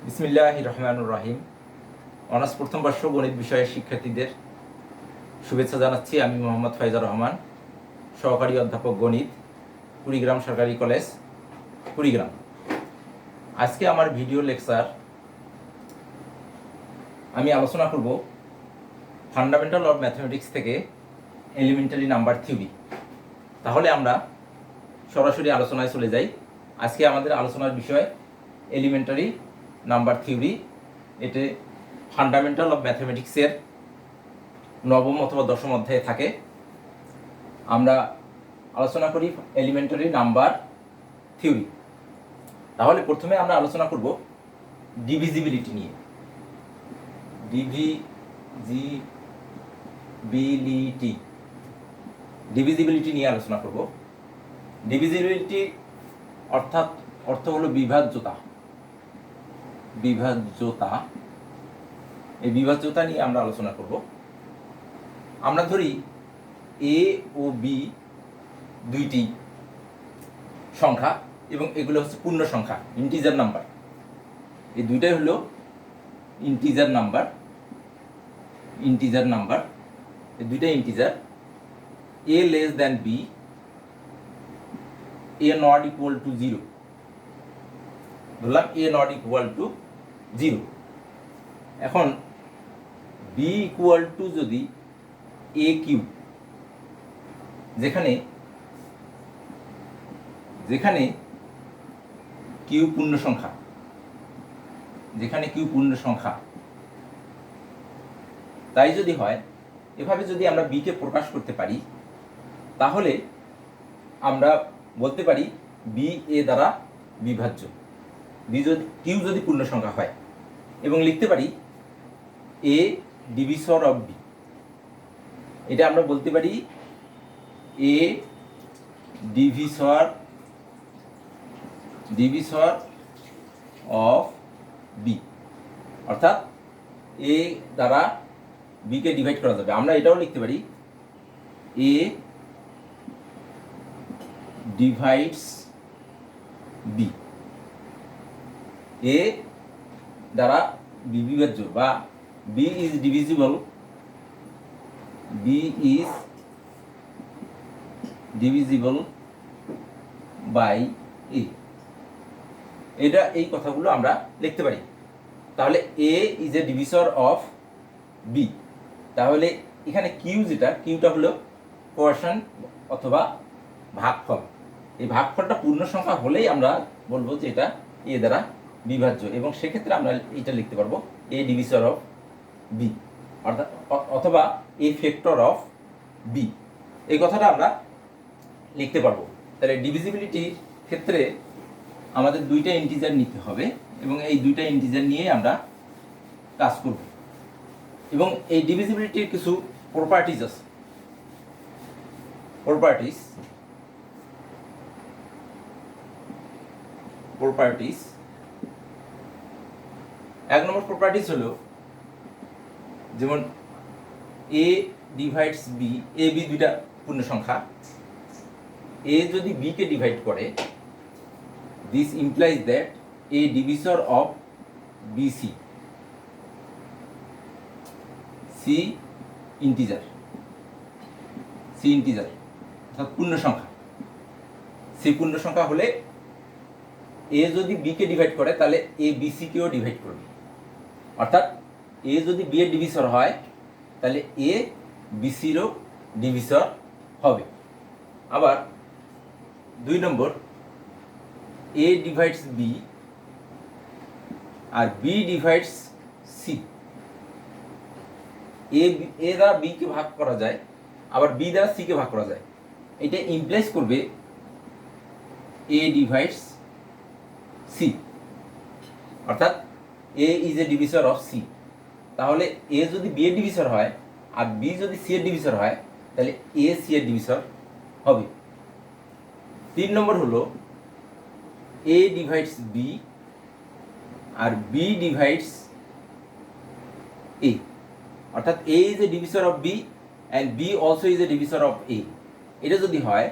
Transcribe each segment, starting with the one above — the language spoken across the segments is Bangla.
বিসমিল্লাহির রহমানির রহিম। অনার্স প্রথম বর্ষ গণিত বিষয়ের শিক্ষার্থীদের শুভেচ্ছা জানাচ্ছি। আমি মোহাম্মদ ফাইজার রহমান, সহকারী অধ্যাপক গণিত, কুড়িগ্রাম সরকারি কলেজ, কুড়িগ্রাম। আজকে আমার ভিডিও লেকচার আমি আলোচনা করব ফান্ডামেন্টাল অফ ম্যাথমেটিক্স থেকে এলিমেন্টারি নাম্বার থিওরি। তাহলে আমরা সরাসরি আলোচনায় চলে যাই। আজকে আমাদের আলোচনার বিষয় এলিমেন্টারি নাম্বার থিওরি। এতে ফান্ডামেন্টাল অফ ম্যাথমেটিক্সের নবম অথবা দশম অধ্যায়ে থাকে। আমরা আলোচনা করি এলিমেন্টারি নাম্বার থিওরি। তাহলে প্রথমে আমরা আলোচনা করব ডিভিজিবিলিটি নিয়ে। ডিভিজিবিলিটি নিয়ে আলোচনা করব। ডিভিজিবিলিটি অর্থ হলো বিভাজ্যতা। এই বিভাজ্যতা নিয়ে আমরা আলোচনা করব। আমরা ধরি এ ও বি দুইটি সংখ্যা এবং এগুলো হচ্ছে পূর্ণ সংখ্যা, ইন্টিজার নাম্বার। এই দুইটাই হলো ইন্টিজার নাম্বার। এই দুইটাই integer. A less than b, a not equal to 0। ধরলাম এ নট ইকুয়াল টু 0। এখন বি ইকুয়াল টু যদি এ কিউ, যেখানে কিউ পূর্ণ সংখ্যা, তাই যদি হয়, এভাবে যদি আমরা বি কে প্রকাশ করতে পারি, তাহলে আমরা বলতে পারি বি এ দ্বারা বিভাজ্য। কিউ যদি পূর্ণ সংখ্যা হয়, এবং লিখতে পারি এ ডিভিসর অফ বি। এটা আমরা বলতে পারি এ ডিভিসর অফ বি, অর্থাৎ এ দ্বারা বি কে ডিভাইড করা যাবে। আমরা এটাও লিখতে পারি এ ডিভাইডস বি। এ দ্বারা বি বিভাজ্য, বা বি ইজ ডিভিজিবল বাই এ। এই কথাগুলো আমরা লিখতে পারি। তাহলে এ is a divisor of B. তাহলে এখানে কিউটা হলো কোয়াশন অথবা ভাগফল। এই ভাগফলটা পূর্ণ সংখ্যা হলেই আমরা বলবো যে এটা এ দ্বারা বিভাজ্য, এবং সেক্ষেত্রে আমরা এটা লিখতে পারবো এ ডিভিসর অফ বি, অর্থাৎ অথবা এ ফ্যাক্টর অফ বি। এই কথাটা আমরা লিখতে পারবো। তাহলে ডিভিজিবিলিটির ক্ষেত্রে আমাদের দুইটা ইন্টিজার নিতে হবে, এবং এই দুইটা ইন্টিজার নিয়ে আমরা কাজ করব। এবং এই ডিভিজিবিলিটির কিছু প্রপার্টিজ আছে। প্রপার্টিজ এক নম্বর প্রপার্টিজ হলো, যেমন a divides b. A b দুইটা পূর্ণ সংখ্যা। এ যদি বি কে ডিভাইড করে, this implies that a divisor of bc. C integer অর্থাৎ পূর্ণ সংখ্যা। সি পূর্ণ সংখ্যা হলে এ যদি বি কে ডিভাইড করে, তাহলে এ বিসি কেও ডিভাইড করবে। অর্থাৎ এ যদি বি এর ডিভিসর হয়, তাহলে এ বিসিরও ডিভিসর হবে। আবার 2 নম্বর, এ ডিভাইডস বি আর বি ডিভাইডস সি। এ দ্বারা বি কে ভাগ করা যায়, আবার বি দ্বারা সি কে ভাগ করা যায়। এটা ইমপ্লাইজ করবে এ ডিভাইডস সি, অর্থাৎ a is a divisor of C. তাহলে এ যদি বি এর ডিভিসর হয় আর বি যদি সি এর ডিভিসর হয়, তাহলে এ সি এর ডিভিসর হবে। 3 নম্বর হলো এ ডিভাইডস বি আর বি ডিভাইডস এ, অর্থাৎ a is a divisor of b and b also is a divisor of a. এটা যদি হয়,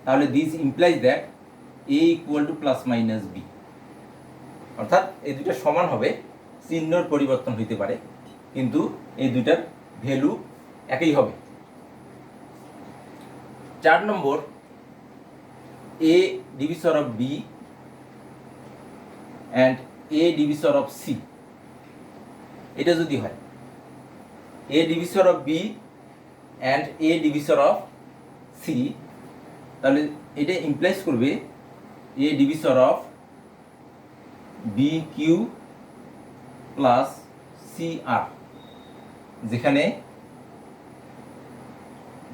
তাহলে this implies that a equal to plus minus b. অর্থাৎ এই দুইটা সমান হবে, চিহ্নর পরিবর্তন হইতে পারে কিন্তু এই দুইটার ভ্যালু একই হবে। 4 নম্বর, a divisor of b and a divisor of c, এটা যদি হয় a divisor of b and a divisor of c, তাহলে এটা ইমপ্লাইজ করবে a divisor of bq plus cr, যেখানে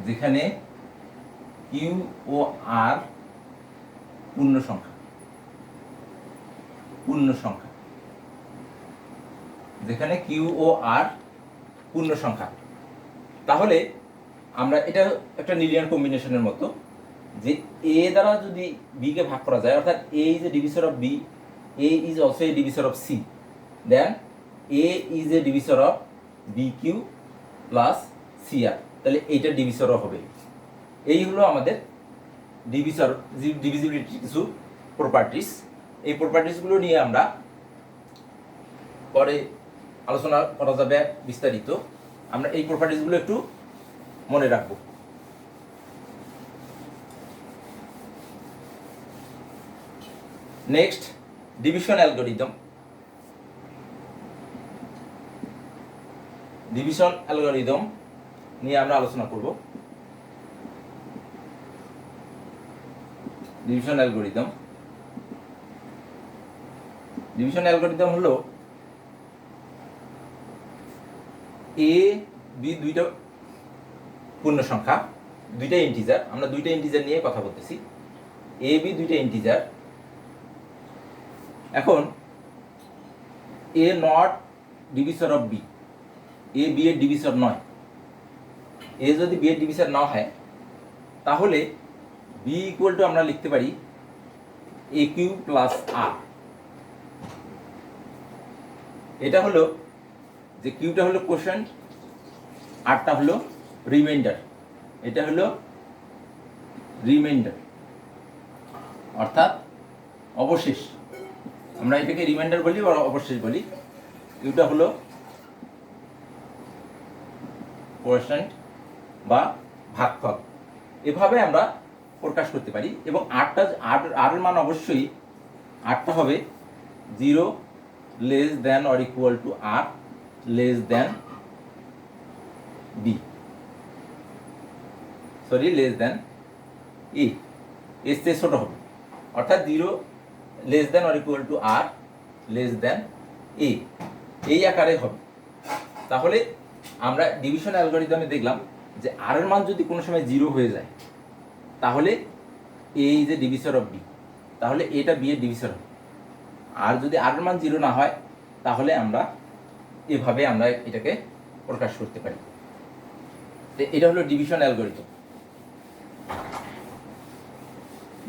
যেখানে q ও r পূর্ণ সংখ্যা, যেখানে q ও r পূর্ণ সংখ্যা। তাহলে আমরা এটা একটা লিনিয়ার কম্বিনেশনের মতো, যে a দ্বারা যদি b কে ভাগ করা যায়, অর্থাৎ a is a divisor of b, a is also a divisor of c, then a is a divisor of bq plus cr, তাহলে এইটা ডিভিসরও হবে। এই হলো আমাদের ডিভিজিবিলিটির কিছু প্রপার্টিস। এই প্রপার্টিসগুলো নিয়ে আমরা পরে আলোচনা করা যাবে বিস্তারিত। আমরা এই প্রপার্টিসগুলো একটু মনে রাখব। Next, division algorithm. Division algorithm নিয়ে আমরা আলোচনা করব। ডিভিশন অ্যালগরিদম হলো a b দুইটা পূর্ণ সংখ্যা, দুইটা ইন্টিজার, আমরা দুইটা ইন্টিজার নিয়ে কথা বলতেছি, a b দুইটা ইন্টিজার। এখন a not divisor of b, a b এর ডিভিসর নয়। a যদি b এর ডিভিসর না হয় তাহলে b ইকুয়াল টু আমরা লিখতে পারি aq প্লাস r। এটা হলো যে কিউটা হলো কোশ্চেন, আরটা হলো রিমাইন্ডার। এটা হলো রিমাইন্ডার অর্থাৎ অবশেষ, আমরা এটাকে রিমাইন্ডার বলি বা অবশেষ বলি। কিউটা হলো কোশ্চেন বা ভাগফল, এভাবে আমরা প্রকাশ করতে পারি। এবং আর এর মান অবশ্যই আরটা হবে 0 less than or equal to r less than b, less than e, এর চেয়ে ছোট হবে, অর্থাৎ 0 less than or equal to r less than a, এই আকারে হবে। তাহলে আমরা ডিভিশন অ্যালগরিদমে দেখলাম যে আর এর মান যদি কোনো সময় 0 হয়ে যায় তাহলে এ is a divisor of B, তাহলে এটা বি এর ডিভিসর হবে। আর যদি আর এর মান 0 না হয় তাহলে আমরা এভাবে আমরা এটাকে প্রকাশ করতে পারি। এটা হলো ডিভিশন অ্যালগরিদম।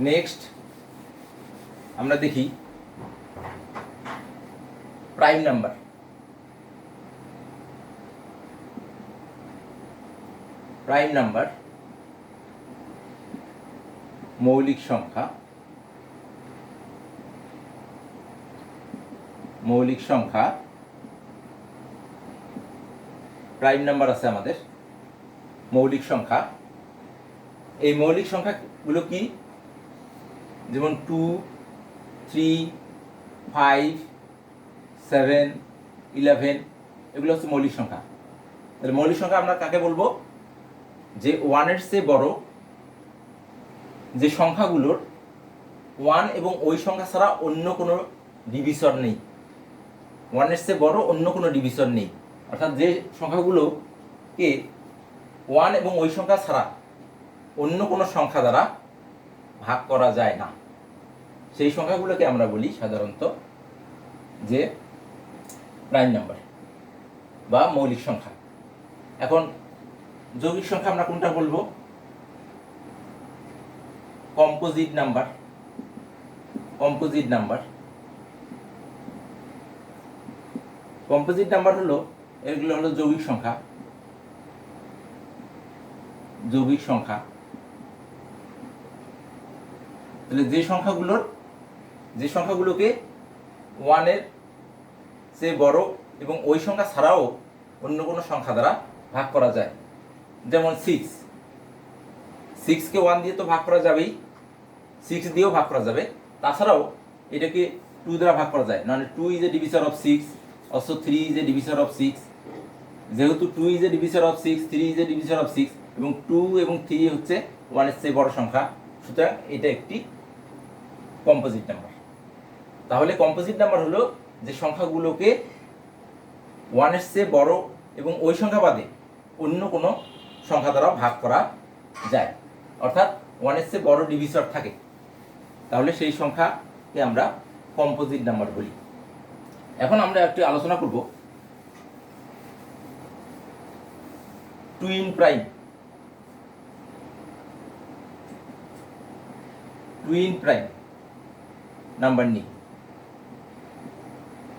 নেক্সট আমরা দেখি প্রাইম নাম্বার। প্রাইম নাম্বার মৌলিক সংখ্যা, প্রাইম নাম্বার আছে আমাদের মৌলিক সংখ্যা। এই মৌলিক সংখ্যাগুলো কি? যেমন 2, 3, 5, 7, 11, এগুলো হচ্ছে মৌলিক সংখ্যা। তাহলে মৌলিক সংখ্যা আমরা কাকে বলবো? যে 1 এর চেয়ে বড় যে সংখ্যাগুলোর 1 এবং ওই সংখ্যা ছাড়া অন্য কোনো ডিভিসর নেই। 1 এর চেয়ে বড় অন্য কোনো ডিভিসর নেই, অর্থাৎ যে সংখ্যাগুলোকে 1 এবং ওই সংখ্যা ছাড়া অন্য কোনো সংখ্যা দ্বারা ভাগ করা যায় না, সেই সংখ্যাগুলোকে আমরা বলি সাধারণত যে প্রাইম নাম্বার বা মৌলিক সংখ্যা। এখন যৌগিক সংখ্যা আমরা কোনটা বলবো? Composite number. কম্পোজিট নাম্বার হলো, এগুলো হলো যৌগিক সংখ্যা। তাহলে যে সংখ্যাগুলোকে ওয়ানের চেয়ে বড় এবং ওই সংখ্যা ছাড়াও অন্য কোনো সংখ্যা দ্বারা ভাগ করা যায়। যেমন 6কে 1 দিয়ে তো ভাগ করা যাবেই, 6 দিয়েও ভাগ করা যাবে, তাছাড়াও এটাকে 2 দ্বারা ভাগ করা যায়, মানে 2 is a divisor of 6, also 3 is a divisor of 6। যেহেতু 2 is a divisor of 6, 3 is a divisor of 6 এবং 2 এবং 3 হচ্ছে 1 এর চেয়ে বড় সংখ্যা, সুতরাং এটা একটি কম্পোজিট নাম্বার। তাহলে কম্পোজিট নাম্বার হলো যে সংখ্যাগুলোকে 1 এর চেয়ে বড় এবং ওই সংখ্যা বাদে অন্য কোনো সংখ্যা দ্বারা ভাগ করা যায়, অর্থাৎ 1 এর চেয়ে বড় ডিভিসর থাকে, তাহলে সেই সংখ্যাকে আমরা কম্পোজিট নাম্বার বলি। এখন আমরা একটু আলোচনা করব twin prime. Twin prime number নিয়ে,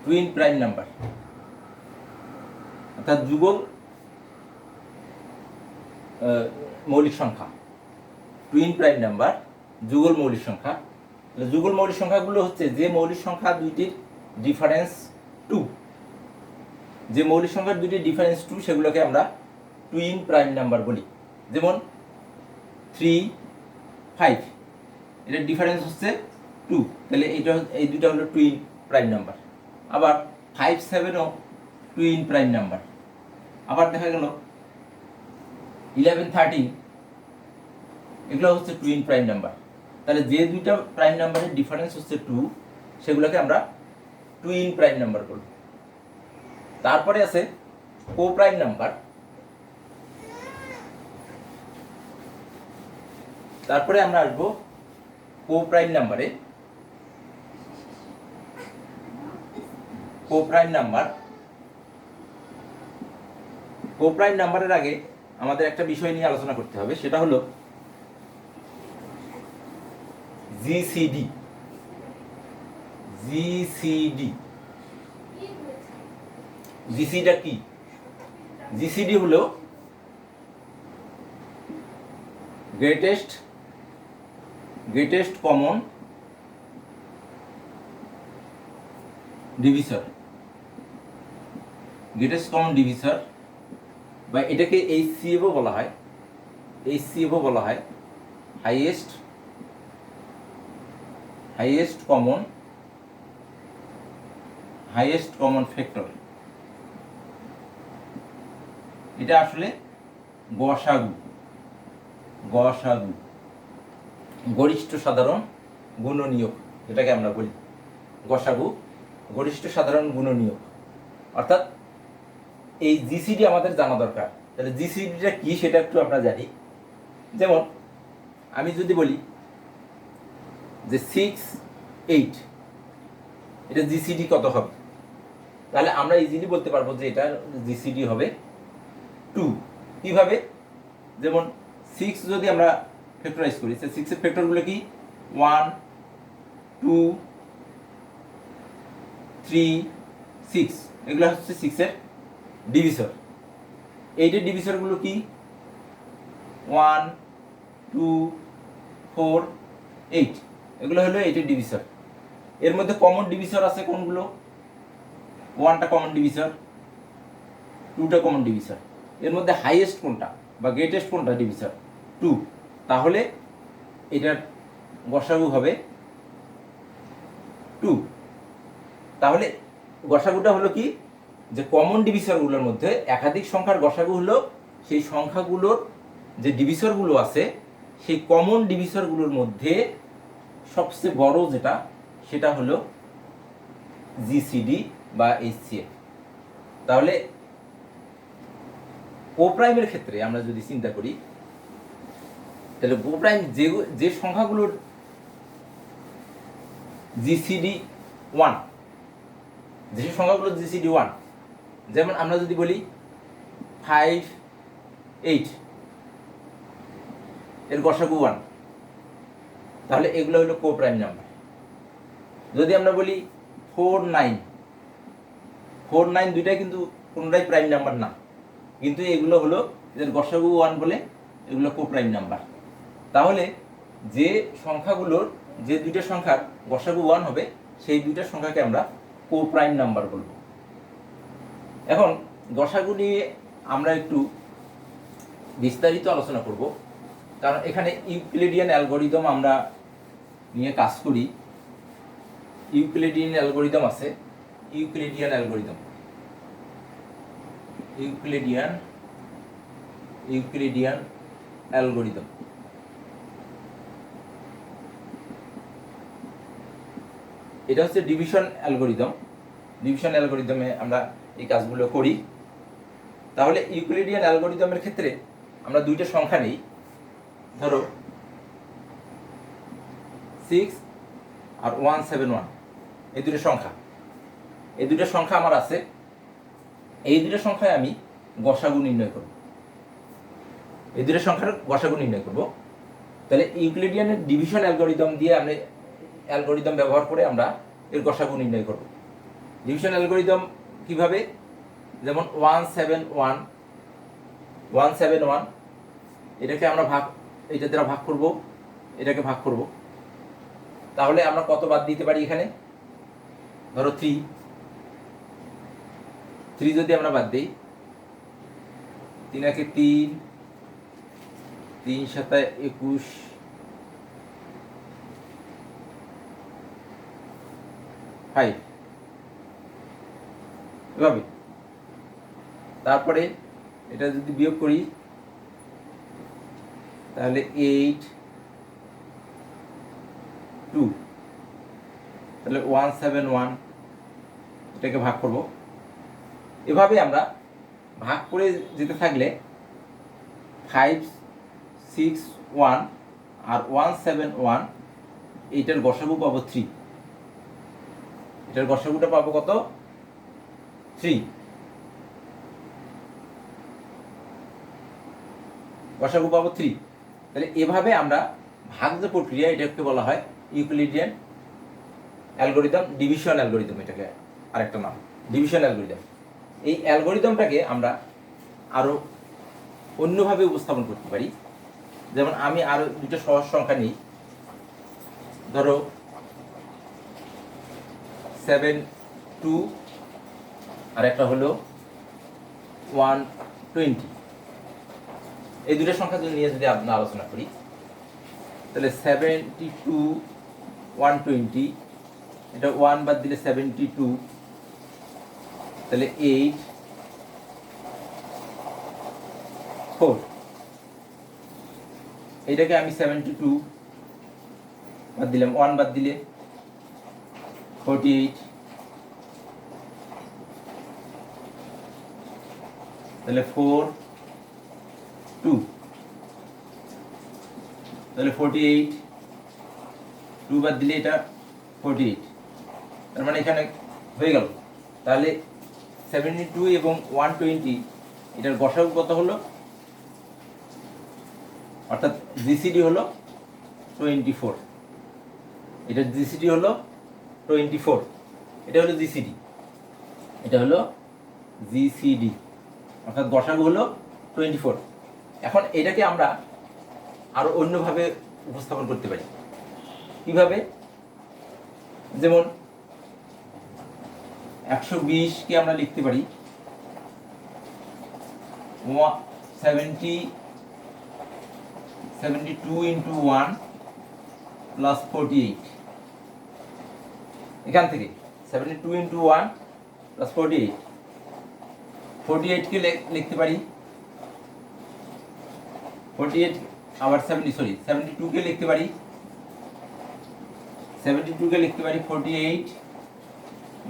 টুইন প্রাইম নাম্বার অর্থাৎ যুগল মৌলিক সংখ্যা। টুইন প্রাইম নাম্বার যুগল মৌলিক সংখ্যা। যুগল মৌলিক সংখ্যাগুলো হচ্ছে যে মৌলিক সংখ্যা দুইটির ডিফারেন্স 2, যে মৌলিক সংখ্যার দুইটির ডিফারেন্স 2 সেগুলোকে আমরা টুইন প্রাইম নাম্বার বলি। যেমন 3, 5 এটার ডিফারেন্স হচ্ছে 2, তাহলে এই দুটো হলো টুইন প্রাইম নাম্বার। আবার 5, 7ও টুইন প্রাইম নাম্বার। আবার দেখা গেল 11, 13 এগুলো হচ্ছে টুইন প্রাইম নাম্বার। তাহলে যে দুইটা প্রাইম নাম্বারের ডিফারেন্স হচ্ছে 2 সেগুলোকে আমরা টুইন প্রাইম নাম্বার বলব। তারপরে আছে কো প্রাইম নাম্বার। তারপরে আমরা আসবো কো প্রাইম নাম্বারে। কো প্রাইম নাম্বার, কো প্রাইম নাম্বারের আগে আমাদের একটা বিষয় নিয়ে আলোচনা করতে হবে, সেটা হলো জিসিডি। জিসিডি জিসিডি কি? জিসিডি হলো গ্রেটেস্ট কমন ডিভিসর। গ্রেটেস্ট কমন ডিভিসর বা এটাকে এইচসিএফও বলা হয়। এইচসিএফও বলা হয় হাইয়েস্ট কমন ফ্যাক্টর। এটা আসলে গসাগু গরিষ্ঠ সাধারণ গুণনীয়ক, যেটাকে আমরা বলি গসাগু গরিষ্ঠ সাধারণ গুণনীয়ক। অর্থাৎ এই জিসিডি আমাদের জানা দরকার। তাহলে জিসিডিটা কি সেটা একটু আমরা জানি। যেমন আমি যদি বলি যে 6, 8 এটা জিসিডি কত হবে, তাহলে আমরা ইজিলি বলতে পারবো যে এটা জিসিডি হবে 2। কিভাবে? যেমন 6 যদি আমরা ফ্যাক্টরাইজ করি, 6 এর ফ্যাক্টরগুলো কি 1, 2, 3, 6 এগুলো হচ্ছে 6 এর ডিভিসর। 8 এর ডিভিসরগুলো কি 1, 2, 4, 8 এগুলো হলো 8 এর ডিভিসর। এর মধ্যে কমন ডিভিসর আছে কোনগুলো? 1টা কমন ডিভিসর, 2টা কমন ডিভিসর। এর মধ্যে হাইয়েস্ট কোনটা বা গ্রেটেস্ট কোনটা? ডিভিসর 2। তাহলে এটার গসাগু হবে 2। তাহলে গসাগুটা হলো কি, যে কমন ডিভিসরগুলোর মধ্যে একাধিক সংখ্যার গসাগু হলো সেই সংখ্যাগুলোর যে ডিভিসরগুলো আছে সেই কমন ডিভিসরগুলোর মধ্যে সবচেয়ে বড় যেটা সেটা হলো জিসিডি বা এইচসিএফ। তাহলে কো প্রাইমের ক্ষেত্রে আমরা যদি চিন্তা করি, তাহলে কো প্রাইম যে সংখ্যাগুলোর জিসিডি 1, যে সংখ্যাগুলোর জিসিডি 1, যেমন আমরা যদি বলি 5, 8 এর গসাগু 1, তাহলে এগুলো হলো কো প্রাইম নাম্বার। যদি আমরা বলি 4, 9 দুইটাই কিন্তু কোনোটাই প্রাইম নাম্বার না, কিন্তু এগুলো হলো এদের গসাগু 1 বলে এগুলো কো প্রাইম নাম্বার। তাহলে যে সংখ্যাগুলোর যে দুইটা সংখ্যার গসাগু 1 হবে সেই দুইটা সংখ্যাকে আমরা কোপ্রাইম নাম্বার বলবো। এখন গসাগু নিয়ে আমরা একটু বিস্তারিত আলোচনা করব, কারণ এখানে ইউক্লিডিয়ান অ্যালগরিদম আমরা নিয়ে কাজ করি। ইউক্লিডিয়ান অ্যালগরিদম আছে, ইউক্লিডিয়ান অ্যালগরিদম, ইউক্লিডিয়ান অ্যালগরিদম। এটা হচ্ছে ডিভিশন অ্যালগরিদম। ডিভিশন অ্যালগরিদমে আমরা এই কাজগুলো করি। তাহলে ইউক্লিডিয়ান অ্যালগরিদমের ক্ষেত্রে আমরা দুইটা সংখ্যা নিই, ধরো 6 আর 171, এই দুটো সংখ্যা আমার আছে। এই দুটো সংখ্যায় আমি গসাগু নির্ণয় করব, এই দুটো সংখ্যার গসাগু নির্ণয় করব। তাহলে ইউক্লিডিয়ানের ডিভিশন অ্যালগরিদম ব্যবহার করে আমরা এর গসাগু নির্ণয় করব। ডিভিশন অ্যালগরিদম কিভাবে? যেমন 171 এটাকে আমরা এটা দ্বারা ভাগ করব, এটাকে ভাগ করব। তাহলে আমরা কত বাদ দিতে পারি? এখানে ধরো 3 যদি আমরা বাদ দিই, 3 একে 3, 3 7 21, 5 এভাবে। তারপরে এটা যদি বিয়োগ করি তাহলে 8 2, তাহলে 171, এটাকে ভাগ করব। এভাবে আমরা ভাগ করে যেতে থাকলে 5 6 1 আর 171, এইটার গসাগু পাবো 3। এটার গসাগুটা পাবো কত? 3। গসাগু পাবো 3। তাহলে এভাবে আমরা ভাগ যে প্রক্রিয়া, এটাকে বলা হয় ইউক্লিডিয়ান অ্যালগরিদম, ডিভিশন অ্যালগরিদম, এটাকে আরেকটা নাম ডিভিশন অ্যালগরিদম। এই অ্যালগরিদমটাকে আমরা আরো অন্যভাবে উপস্থাপন করতে পারি। যেমন আমি আরো দুটো সহজ সংখ্যা নিই, ধরো 72 আর একটা হলো 120। এই দুটো সংখ্যা নিয়ে যদি আমরা আলোচনা করি, তাহলে 72 120, এটা 1 বাদ দিলে 72, তাহলে 8 4। এইটাকে আমি 72 বাদ দিলাম, 1 বাদ দিলে 48, তাহলে 4 2, তাহলে 48, 2 বাদ দিলে এটা 48। তার মানে এখানে হয়ে গেল। তাহলে 72 এবং 120 এটার গসাগু কত হলো? অর্থাৎ জিসিডি হলো 24। এটার জিসিডি হলো 24। এটা হলো জিসিডি, এটা হলো জিসিডি, অর্থাৎ গসাগু হলো 24। এখন এটাকে আমরা আরো অন্যভাবে উপস্থাপন করতে পারি। কিভাবে? যেমন 120কে আমরা লিখতে পারি 72 into 1 plus 48। এখান থেকে 72 into 1 plus 48, 48কে লিখতে পারি 48 আবার 72কে লিখতে পারি 48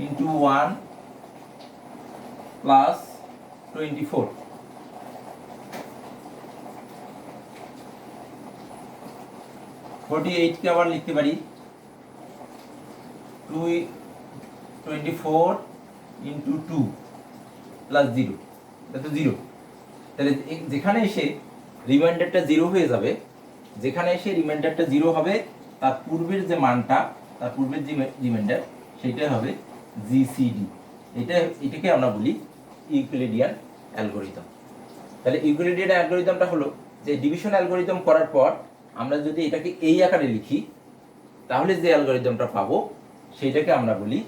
into 1 plus 24। 48কে আবার লিখতে পারি 24 into 2 plus 0, এটা তো 0। তাহলে যেখানে এসে রিমাইন্ডারটা 0 হয়ে যাবে, যেখানে এসে রিমাইন্ডারটা 0 হবে, তার পূর্বের যে মানটা, তার পূর্বের যে রিমাইন্ডার, সেটাই হবে জিসিডি। এটাকে আমরা বলি ইউক্লিডিয়ান অ্যালগরিদম। তাহলে ইউক্লিডিয়ান অ্যালগরিদমটা হলো যে ডিভিশন অ্যালগরিদম করার পর আমরা যদি এটাকে এই আকারে লিখি, তাহলে যে অ্যালগরিদমটা পাবো সেইটাকে আমরা বলি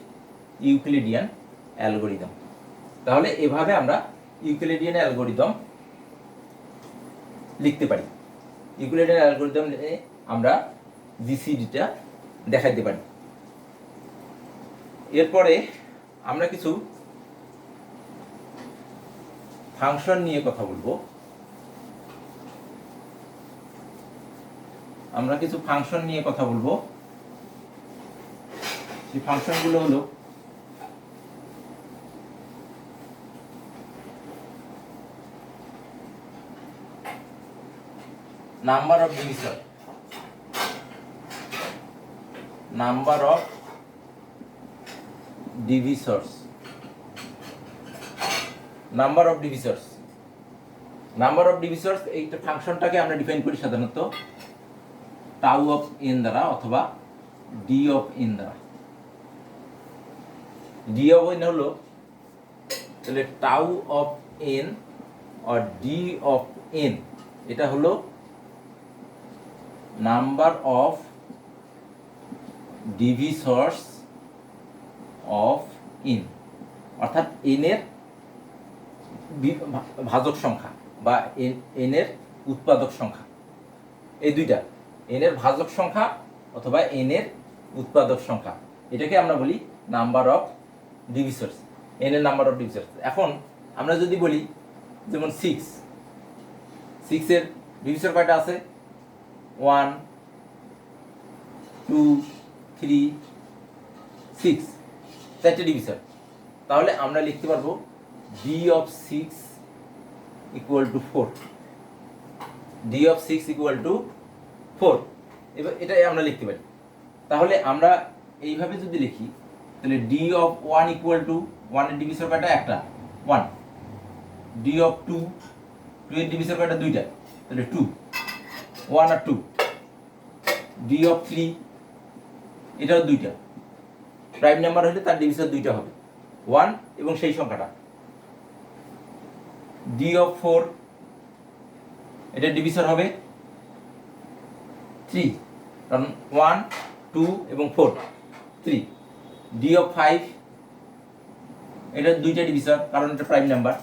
ইউক্লিডিয়ান অ্যালগরিদম। তাহলে এভাবে আমরা ইউক্লিডিয়ান অ্যালগরিদম লিখতে পারি। ইউক্লিডিয়ান অ্যালগরিদম আমরা জিসিডিটা দেখাইতে পারি। এরপরে আমরা কিছু ফাংশন নিয়ে কথা বলবো। সেই ফাংশনগুলো হলো number of division, number of divisors, number of divisors. Number of divisors এইটা ফাংশনটাকে আমরা ডিফাইন করি সাধারণত টাউ অফ এন দ্বারা অথবা ডি অফ এন দ্বারা। ডি অফ এন হলো তাহলে টাউ অফ এন আর ডি অফ এন, এটা হলো number of divisors of n, অর্থাৎ এন এর ভাজক সংখ্যা বা এন এর উৎপাদক সংখ্যা। এই দুইটা, এন এর ভাজক সংখ্যা অথবা এন এর উৎপাদক সংখ্যা, এটাকে আমরা বলি নাম্বার অফ ডিভিসর্স, এন এর নাম্বার অফ ডিভিসর্স। এখন আমরা যদি বলি যেমন 6 এর ডিভিসর কয়টা আছে? 1 2 3 6, 4টে ডিভিসর। তাহলে আমরা লিখতে পারবো D of 6 equal to 4, D of 6 equal to 4। এবার এটাই আমরা লিখতে পারি। তাহলে আমরা এইভাবে যদি লিখি তাহলে ডি অফ 1 ইকুয়াল টু 1 এর ডিভিসর কয়টা? একটা, 1। ডি অফ 2, 2 এর ডিভিসর কয়টা? দুইটা, তাহলে 2, 1 আর 2। ডি অফ 3, এটাও দুইটা, প্রাইম নাম্বার হলে তার ডিভিসর দুইটা হবে, 1 এবং সেই সংখ্যাটা। ডি অফ 4, এটার ডিভিসর হবে 3, কারণ 1 2 এবং 4, 3। ডি অফ 5, এটার দুইটা ডিভিসর কারণ এটা প্রাইম নাম্বার।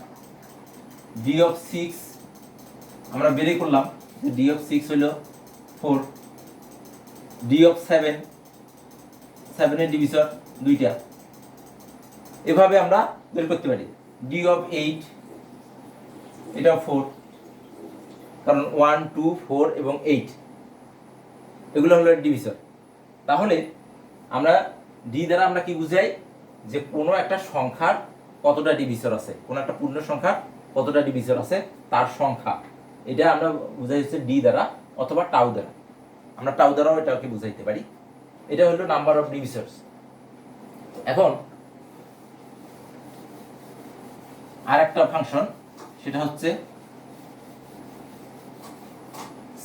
ডি অফ 6 আমরা বেরিয়ে করলাম যে ডি অফ 6 হলো 4। ডি অফ 7, 7 এর ডিভিসর দুইটা। এভাবে আমরা বের করতে পারি। ডি অফ 8, এটা 4, কারণ 1 2 4 এবং 8 এগুলো হলো ডিভিসর। তাহলে আমরা ডি দ্বারা আমরা কি বুঝাই? যে কোনো একটা সংখ্যার কতটা ডিভিসর আছে, কোনো একটা পূর্ণ সংখ্যার কতটা ডিভিসর আছে তার সংখ্যা, এটা আমরা বুঝাই হচ্ছে ডি দ্বারা অথবা টাউ দ্বারা। আমরা টাউ দ্বারাও এটাকে বুঝাইতে পারি। এটা হলো নাম্বার অফ ডিভিসর্স। এখন আর একটা ফাংশন, সেটা হচ্ছে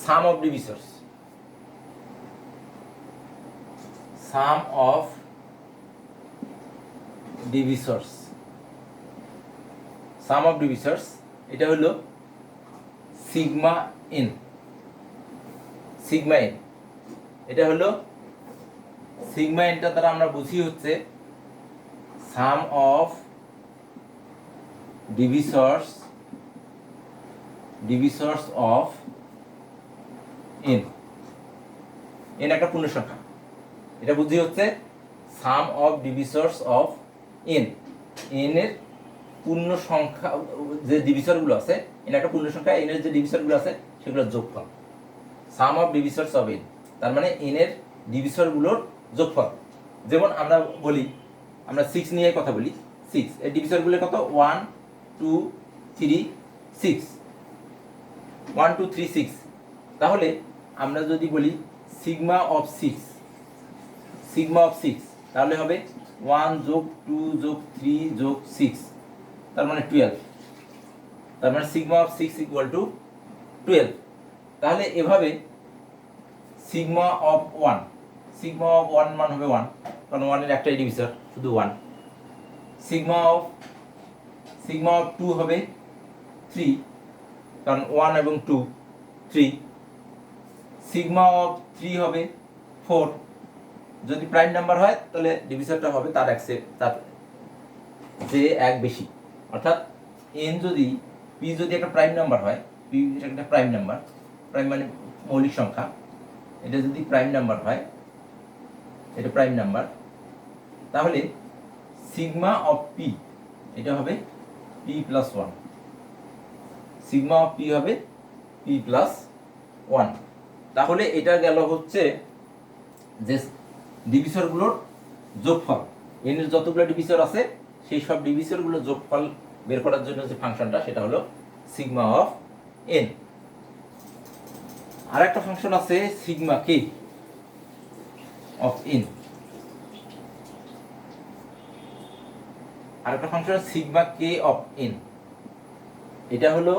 sum of divisors. Sum of divisors, sum of divisors এটা হলো সিগমা এন, সিগমা এন। এটা হলো সিগমা এনটা দ্বারা আমরা বুঝি হচ্ছে sum of ডিভিসর্স, ডিভিসর্স of N. N একটা পূর্ণ সংখ্যা, এটা বুঝি হচ্ছে sum of divisors of N. N এর পূর্ণ সংখ্যা যে ডিভিসরগুলো আছে, এন একটা পূর্ণ সংখ্যা, এন এর যে ডিভিসরগুলো আছে সেগুলোর যোগফল, সাম অফ ডিভিসর্স অফ এন। তার মানে এন এর ডিভিসরগুলোর যোগফল। যেমন আমরা বলি, আমরা 6 নিয়ে কথা বলি, 6 এর ডিভিসরগুলো কত? 1 2 3 6, 1 2 3 6। তাহলে আমরা যদি বলি সিগমা অফ 6, সিগমা অফ 6, তাহলে হবে 1 যোগ 2 যোগ 3 যোগ 6, তার মানে 12। তার মানে সিগমা অফ 6 ইকুয়াল টু 12। তাহলে এভাবে সিগমা অফ 1, সিগমা অফ 1 মান হবে 1, কারণ 1 এর একটাই ডিভিসর, শুধু 1। সিগমা অফ 2 হবে 3, কারণ 1 এবং 2 3। সিগমা অফ 3 হবে 4, যদি প্রাইম নাম্বার হয় তাহলে ডিভিসরটা হবে তার তার যে এক বেশি, অর্থাৎ এন যদি পি যদি একটা প্রাইম নাম্বার হয়, পি একটা প্রাইম নাম্বার, প্রাইম মানে মৌলিক সংখ্যা, এটা যদি প্রাইম নাম্বার হয়, এটা প্রাইম নাম্বার, তাহলে সিগমা অফ পি এটা হবে P plus one, sigma of P হবে পি প্লাস ওয়ান। তাহলে এটা গেল হচ্ছে যে ডিভিসরগুলোর যোগফল, এন এর যতগুলো ডিভিসর আছে সেই সব ডিভিসরগুলোর যোগফল বের করার জন্য যে ফাংশনটা সেটা হলো সিগমা অফ এন। আর একটা ফাংশন আছে সিগমা কে অফ এন, আর একটা function sigma K of n, এটা হলো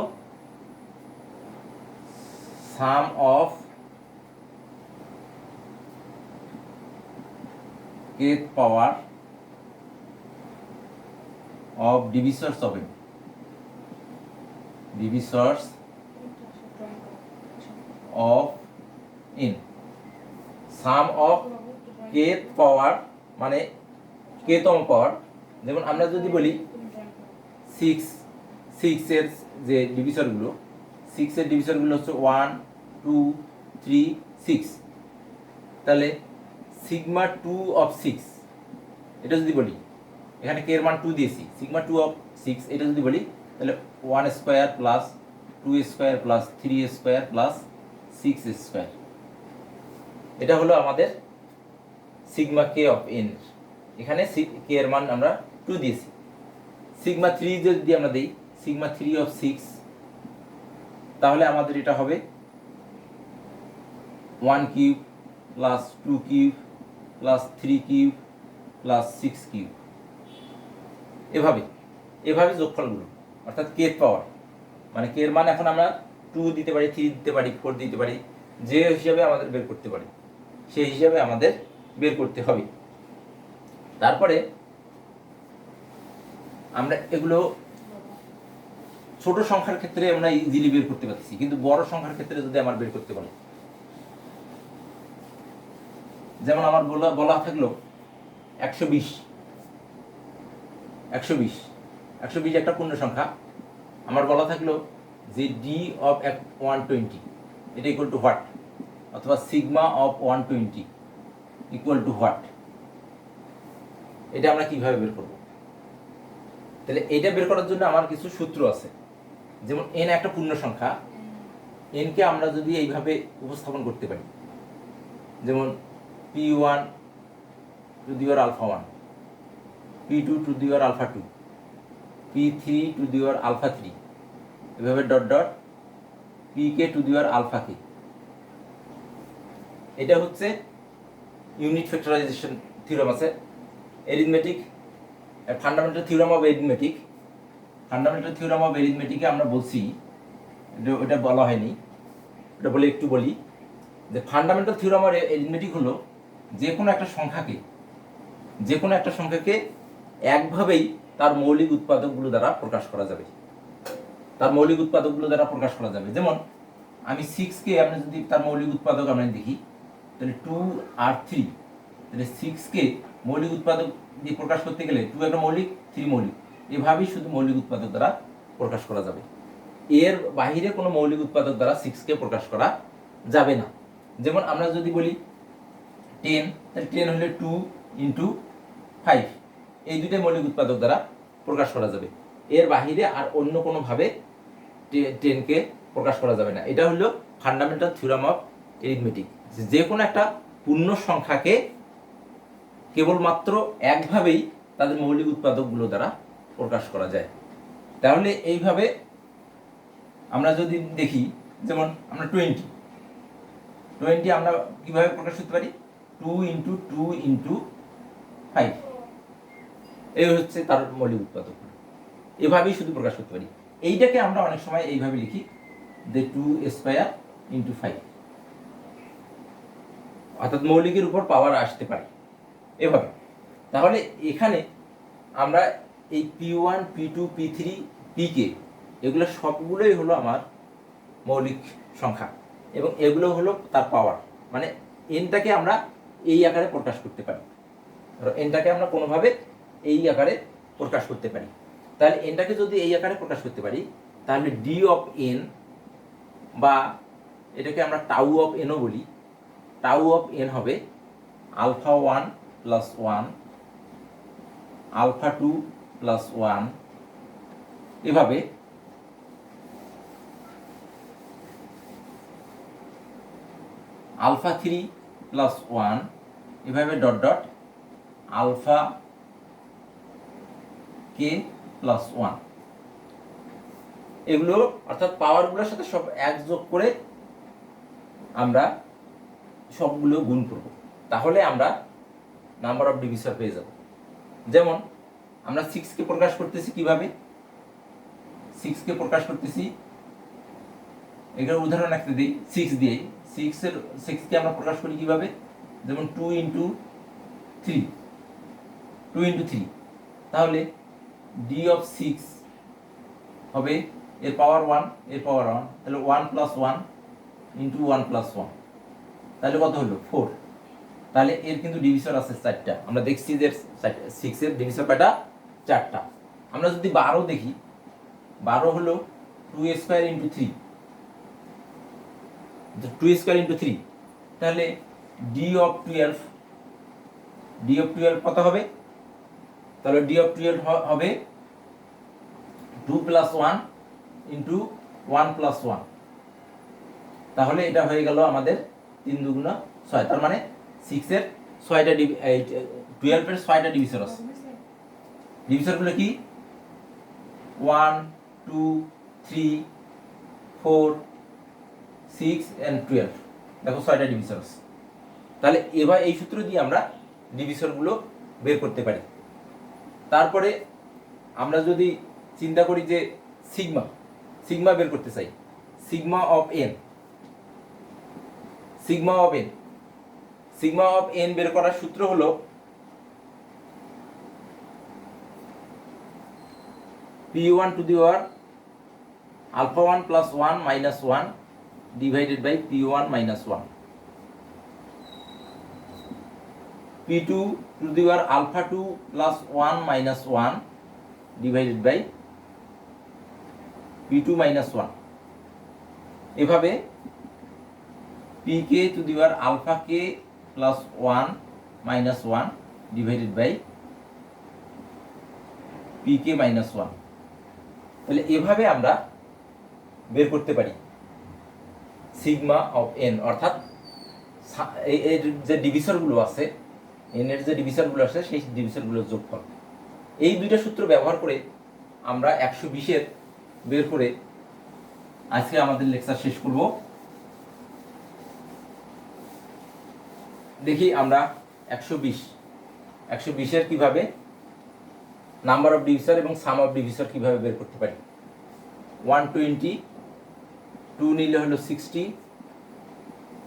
সাম of kth power of divisors of n, divisors of n, sum of kth power মানে kতম পাওয়ার। যেমন আমরা যদি বলি 6 এর যে ডিভিসরগুলো, 6 এর ডিভিসরগুলো হচ্ছে 1 2 3 6, তাহলে সিগমা 2 অফ 6 এটা যদি বলি, এখানে কে এর মান 2 দিয়েছি, সিগমা 2 অফ 6 এটা যদি বলি তাহলে 1 square plus 2 square plus 3 square plus 6 square, এটা হলো আমাদের সিগমা কে অফ এন। এখানে কে এর মান আমরা 2 দিয়েছি। সিগমা 3 যদি আমরা দেই, সিগমা 3 অফ 6, তাহলে আমাদের এটা হবে 1 cube plus 2 cube plus 3 cube plus 6 cube, এভাবে যোগফলগুলো, অর্থাৎ কে পাওয়ার মানে কে এর মান এখন আমরা 2 দিতে পারি, 3 দিতে পারি, 4 দিতে পারি, যে হিসাবে আমাদের বের করতে পারি সেই হিসাবে আমাদের বের করতে হবে। তারপরে আমরা এগুলো ছোট সংখ্যার ক্ষেত্রে আমরা ইজিলি বের করতে পারছি, কিন্তু বড় সংখ্যার ক্ষেত্রে যদি আমার বের করতে পারি, যেমন আমার বলা থাকলো 120 একটা পূর্ণ সংখ্যা, আমার বলা থাকলো যে ডি অফ 120 এটা ইকুয়াল টু হোয়াট, অথবা sigma of 120 equal to what, এটা আমরা কিভাবে বের করব? তাহলে এটা বের করার জন্য আমার কিছু সূত্র আছে। যেমন এন একটা পূর্ণ সংখ্যা, এনকে আমরা যদি এইভাবে উপস্থাপন করতে পারি, যেমন p1 to the power alpha 1, p2 to the power alpha 2, p3 to the power alpha 3, এভাবে dot dot pk to the power alpha k। এটা হচ্ছে ইউনিট ফ্যাক্টরাইজেশন থিওরেম আছে, arithmetic fundamental theorem of arithmetic. Fundamental theorem of অ্যারিথমেটিকে আমরা বলছি, এটা বলা হয়নি, এটা বলে একটু বলি যে ফান্ডামেন্টাল থিওরেম অফ অ্যারিথমেটিক হলো যে কোনো একটা সংখ্যাকে একভাবেই তার মৌলিক উৎপাদকগুলো দ্বারা প্রকাশ করা যাবে, যেমন আমি 6কে আমরা যদি তার মৌলিক উৎপাদক আমরা দেখি, তাহলে 2 আর 3, তাহলে 6কে মৌলিক উৎপাদক দিয়ে প্রকাশ করতে গেলে 2 একটা মৌলিক, 3 মৌলিক, এভাবেই শুধু মৌলিক উৎপাদক দ্বারা প্রকাশ করা যাবে। এর বাহিরে কোনো মৌলিক উৎপাদক দ্বারা 6কে প্রকাশ করা যাবে না। যেমন আমরা যদি বলি 10, তাহলে 10 হলে 2 ইন্টু 5, এই দুইটাই মৌলিক উৎপাদক দ্বারা প্রকাশ করা যাবে। এর বাহিরে আর অন্য কোনোভাবে 10কে প্রকাশ করা যাবে না। এটা হলো ফান্ডামেন্টাল থিওরেম অফ অ্যারিথমেটিক, যে কোনো একটা পূর্ণ সংখ্যাকে কেবলমাত্র একভাবেই তাদের মৌলিক উৎপাদকগুলো দ্বারা প্রকাশ করা যায়। তাহলে এইভাবে আমরা যদি দেখি, যেমন আমরা 20 আমরা কিভাবে প্রকাশ করতে পারি, 2 ইন্টু 2 ইন্টু 5, এই হচ্ছে তার মৌলিক উৎপাদক, এভাবেই শুধু প্রকাশ করতে পারি। এইটাকে আমরা অনেক সময় এইভাবে লিখি যে 2 স্কয়ার ইন্টু 5, অর্থাৎ মৌলিকের উপর পাওয়ার আসতে পারে এভাবে। তাহলে এখানে আমরা এই p1 p2 p3 pk এগুলো সবগুলোই হলো আমার মৌলিক সংখ্যা, এবং এগুলো হলো তার পাওয়ার, মানে এনটাকে আমরা এই আকারে প্রকাশ করতে পারি। ধরো এনটাকে আমরা কোনোভাবে এই আকারে প্রকাশ করতে পারি। তাহলে এনটাকে যদি এই আকারে প্রকাশ করতে পারি, তাহলে ডি অফ এন, বা এটাকে আমরা টাউ অফ এনও বলি, টাউ অফ এন হবে আলফা 1 প্লাস 1, আলফা 2 প্লাস 1, এভাবে আলফা 3 প্লাস 1, এভাবে dot dot alpha k plus 1। এগুলো অর্থাৎ পাওয়ারগুলোর সাথে সব এক যোগ করে আমরা সবগুলো গুণ করব, তাহলে আমরা নাম্বার অফ ডিভিসর পেয়ে যাব। যেমন আমরা 6 কে প্রকাশ করতেছি কিভাবে, 6 কে প্রকাশ করতেছি, এটার উদাহরণ একটা দিই 6 দিয়ে। 6 কে আমরা প্রকাশ করি কিভাবে, যেমন 2 ইন্টু 3, 2 ইন্টু 3, তাহলে ডি অফ 6 হবে এর পাওয়ার 1, এর পাওয়ার 1, তাহলে 1 প্লাস 1 ইন্টু 1 প্লাস 1, তাহলে কত হলো 4। তাহলে এর কিন্তু ডিভিসর আছে 4টা। আমরা দেখছি যে 6 এর ডিভিসর কয়টা, 4টা। আমরা যদি 12 দেখি, 12 হলো 2 স্কয়ার ইন্টু 3, 2 স্কয়ার ইন্টু 3, তাহলে ডি অফ 12, ডি অফ 12 কত হবে, তাহলে ডি অফ 12 হবে 2 প্লাস 1 ইন্টু 1 প্লাস 1, তাহলে এটা হয়ে গেল আমাদের 3 দুগুণ 6। তার মানে 6 এর 6টা 12 এর 6টা ডিভিসর আছে। ডিভিসরগুলো কি 1 2 3 4 6 এন্ড 12, দেখো 6টা ডিভিসর আছে। তাহলে এবার এই সূত্র দিয়ে আমরা ডিভিসরগুলো বের করতে পারি। তারপরে আমরা যদি চিন্তা করি যে সিগমা, সিগমা বের করতে চাই, sigma of n, sigma of n, sigma of n বের করার সূত্র হলো p1 to the power alpha 1 plus 1 minus 1 divided by p1 minus 1, p2 to the power alpha 2 plus 1 minus 1 divided by p2 minus 1। এভাবে pk to the power alpha k plus 1 minus 1 divided by pk minus 1। তাহলে এভাবে আমরা বের করতে পারি সিগমা অফ এন, অর্থাৎ এর যে ডিভিসরগুলো আছে, এন এর যে ডিভিসরগুলো আছে সেই ডিভিসরগুলোর যোগফল। এই দুইটা সূত্র ব্যবহার করে আমরা 120 এর বের করে আজকে আমাদের লেকচার শেষ করব। দেখি আমরা 120 এর কিভাবে নাম্বার অফ ডিভিসর এবং সাম অফ ডিভিসর কিভাবে বের করতে পারি। 120, 2 নিলে হলো 60,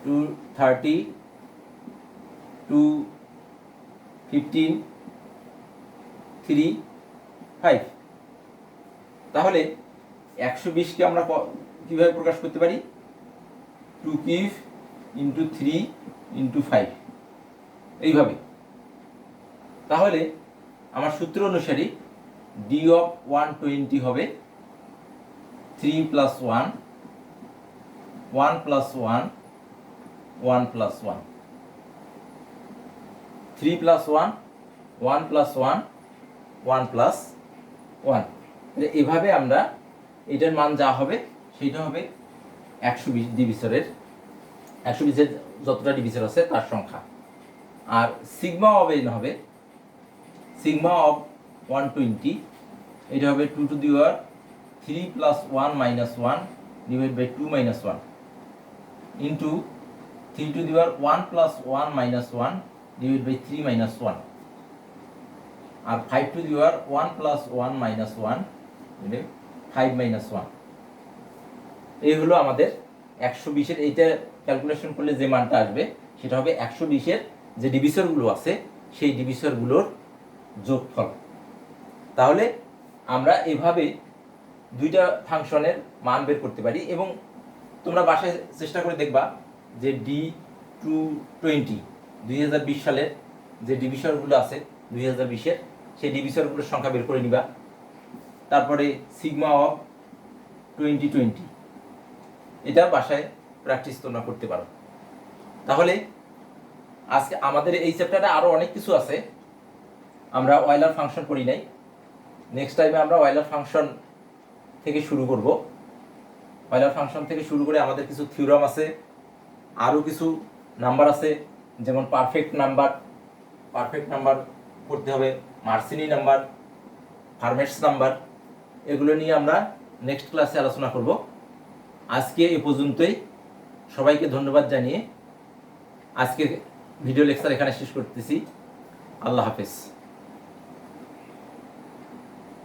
230, 215, 3, 5। তাহলে 120কে আমরা কিভাবে প্রকাশ করতে পারি, 2 কিউব ইন্টু 3 ইন্টু 5, এইভাবে। তাহলে আমার সূত্র অনুসারে ডি অফ 120 হবে 3 plus 1, 1 plus 1, 1 plus 1, 3 plus 1, 1 plus 1, 1 plus 1। এভাবে আমরা এটার মান যা হবে সেটা হবে 120 ডিভিসরের, 120 এর যতটা ডিভিসর আছে তার সংখ্যা। আর সিগমা অফ এন হবে সিগমা অফ 120, এটা হবে 2 to the power 3 plus 1 minus 1 divide by 2 minus 1 into 3 to the power 1 plus 1 minus 1 divide by 3 minus 1, আর 5 to the power 1 plus 1 minus 1 5 minus 1। এই হলো আমাদের 120 এর, এইটা ক্যালকুলেশন করলে যে মানটা আসবে সেটা হবে 120 এর যে ডিভিসরগুলো আছে সেই ডিভিসরগুলোর যোগফল। তাহলে আমরা এভাবে দুইটা ফাংশনের মান বের করতে পারি। এবং তোমরা বাসায় চেষ্টা করে দেখবা যে D220 2020 সালের যে ডিভিশনগুলো আছে 2020-এর সেই ডিভিশনগুলোর সংখ্যা বের করে নিবা। তারপরে সিগমা অফ 2020 এটা বাসায় প্র্যাকটিস তোমরা করতে পারো। তাহলে আজকে আমাদের এই চ্যাপ্টারে আরও অনেক কিছু আছে, আমরা অয়েলার ফাংশন করি নাই। নেক্সট টাইমে আমরা অয়েলার ফাংশন থেকে শুরু করব। অয়েলার ফাংশন থেকে শুরু করে আমাদের কিছু থিওরাম আছে, আরও কিছু নাম্বার আছে, যেমন পারফেক্ট নাম্বার করতে হবে, মার্সিনি নাম্বার, ফার্মেটস নাম্বার, এগুলো নিয়ে আমরা নেক্সট ক্লাসে আলোচনা করব। আজকে এ পর্যন্তই। সবাইকে ধন্যবাদ জানিয়ে আজকে ভিডিও লেকচার এখানে শেষ করতেছি। আল্লাহ হাফেজ।